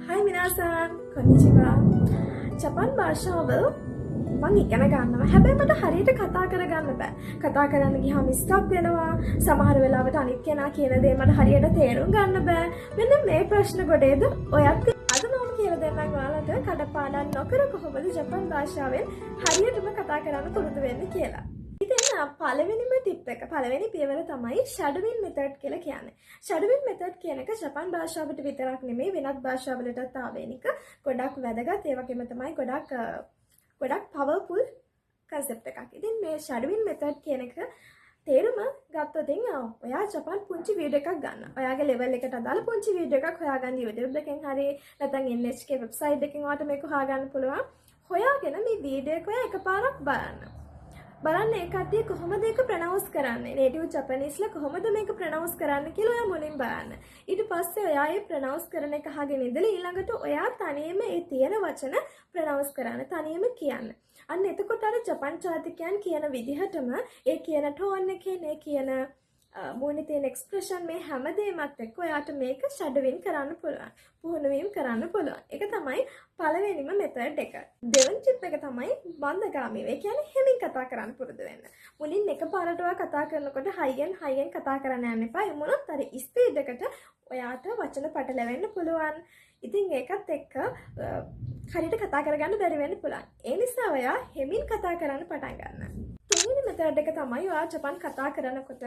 Hi minasan, konnichiwa. ජපන් භාෂාව මම ඉගෙන ගන්නවා. හැබැයි මට හරියට කතා කරගන්න බෑ. කතා කරන්න ගියාම ස්ටක් වෙනවා. සමහර වෙලාවට අනිත් කෙනා කියන දේ මට හරියට තේරුම් ගන්න බෑ. මෙන්න මේ ප්‍රශ්න ගොඩේද ඔයත් අද මම කියලා දෙන්නම් ඔයාලට කඩපාඩම් නොකර කොහොමද ජපන් භාෂාවෙන් හරියටම කතා කරන්න පුරුදු වෙන්නේ කියලා. ඉතින් පළවෙනිම ටිප් එක පළවෙනි පියවර තමයි shadowing method කියලා කියන්නේ. shadowing method කියන එක ජපන් භාෂාවට විතරක් නෙමෙයි වෙනත් භාෂාවලටත් ආවේනික ගොඩක් වැදගත් ඒ වගේම තමයි ගොඩක් powerful concept එකක්. ඉතින් මේ shadowing method කියන එක තේරුම ගත්තොත් ඔයා ජපන් පුංචි වීඩියෝ එකක් ගන්න. ඔයාගේ level එකට අදාළ පුංචි වීඩියෝ එකක් හොයාගන්න YouTube එකෙන් හරි නැත්නම් NHK website එකකින් ඔයාට මේක හොයාගන්න පුළුවන්. හොයාගෙන මේ වීඩියෝ එක ඔයා එකපාරක් බලන්න. බලන්න ඒ කට්ටිය කොහොමද ඒක ප්‍රොනවුන්ස් කරන්නේ නේටිව් ජපනීස්ලා කොහොමද මේක ප්‍රොනවුන්ස් කරන්නේ කියලා ඔයා මුලින් බලන්න. ඊට පස්සේ ඔයා ඒ ප්‍රොනවුන්ස් කරන එක අහගෙන ඉඳලා ඊළඟට ඔයා තනියම ඒ තියෙන වචන ප්‍රොනවුන්ස් කරන්න තනියම කියන්න. අන්න එතකොට අර ජපන් ජාතිකයන් කියන විදිහටම ඒ කියන ටෝන් එකේ නේ කියන මොනේ තියෙන එක්ස්ප්‍රෙෂන් මේ හැමදේමත් එක්ක ඔයාට මේක ෂැඩෝවින් කරන්න පුළුවන්. පුහුණුවීම් කරන්න පුළුවන්. ඒක තමයි පළවෙනිම මෙතඩ් එක. දෙවෙනි ටිප් එක තමයි මන්දගාමීව. ඒ කියන්නේ හෙමින් කතා කරන්න පුරුදු වෙන්න. මුලින් එකපාරට ඔයා කතා කරනකොට හයියෙන් කතා කරන්න යන්න එපා. ඒ මොනොත් අර ස්පීඩ් එකට ඔයාට වචන පටලවෙන්න පුළුවන්. ඉතින් ඒකත් එක්ක හරියට කතා කරගන්න බැරි වෙන්න පුළුවන්. ඒ නිසා ඔයා හෙමින් කතා කරන්න පටන් ගන්න. තුන්වෙනි මෙතඩ් එක තමයි ඔයා ජපන් කතා කරනකොට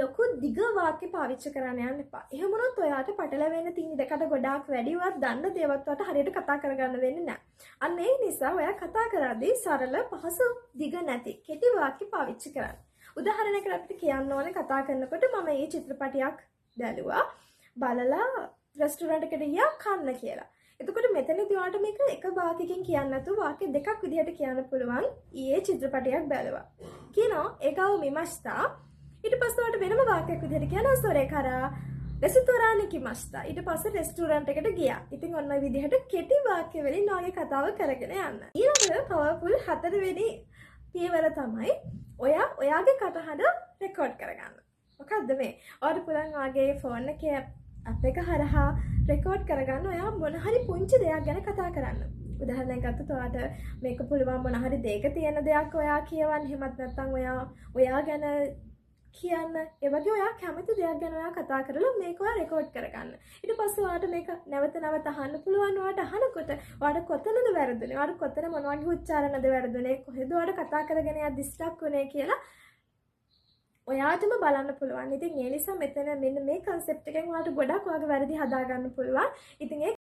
ලොකු දිග වාක්‍ය පාවිච්චි කරන්න යන්න එපා. එහෙම වුණොත් ඔයාට පටලැවෙන්න තියෙන දෙකට ගොඩාක් වැඩිවත් දන්න දේවත් වලට හරියට කතා කරගන්න වෙන්නේ නැහැ. අන්න ඒ නිසා ඔයා කතා කරද්දී සරල පහසු දිග නැති කෙටි වාක්‍ය පාවිච්චි කරන්න. උදාහරණයකට අපිට කියන්න ඕනේ කතා කරනකොට මම මේ චිත්‍රපටයක් දැලුවා. බලලා රෙස්ටුරන්ට් එකට ගියා කන්න කියලා. එතකොට මෙතනදී ඔයාට මේක එක වාක්‍යකින් කියන්න නැතුව වාක්‍ය දෙකක් විදිහට කියන්න පුළුවන්. ඊයේ චිත්‍රපටයක් බැලුවා. කියනවා ඒකව මිමස්තා ඊට පස්සේ ඔයාලට වෙනම වාක්‍යයක් විදිහට කියනවා සොරේ කරා රෙස්ටුරාන්ට් කිමස්තා ඊට පස්සේ රෙස්ටුරන්ට් එකට ගියා. ඉතින් ඔන්න ඔය විදිහට කෙටි වාක්‍ය වලින් ඔයාගේ කතාව කරගෙන යන්න. ඊළඟ පවර්ෆුල් හතරවෙනි පියවර තමයි ඔයාගේ කටහඬ රෙකෝඩ් කරගන්න. මොකද්ද මේ? ඔයාලට පුළුවන් ඔයාගේ ෆෝන් එකේ ඇප් එක හරහා රෙකෝඩ් කරගන්න ඔයා මොන හරි පුංචි දෙයක් ගැන කතා කරන්න. උදාහරණයක් ගත්තොත් ඔයාට මේක පුළුවන් මොන හරි දෙයක තියෙන දෙයක් ඔයා කියවන්න. එහෙමත් නැත්නම් ඔයා ගැන කියන්න. ඒ වගේ ඔයා කැමති දෙයක් ගැන ඔයා කතා කරලා මේක ඔයා රෙකෝඩ් කරගන්න. ඊට පස්සේ ඔයාට මේක නැවත අහන්න පුළුවන්. ඔයාට අහනකොට ඔයාට කොතනද වැරදුනේ? ඔයාට කොතන මොන වගේ උච්චාරණද වැරදුනේ? කොහෙද ඔයාට කතා කරගෙන යද්දි ස්ටක් වුනේ කියලා ඔයාටම බලන්න පුළුවන්. ඉතින් ඒ නිසා මෙතන මෙන්න මේ concept එකෙන් ඔයාට ගොඩක් ඔයාගේ වැරදි හදා ගන්න පුළුවන්. ඉතින්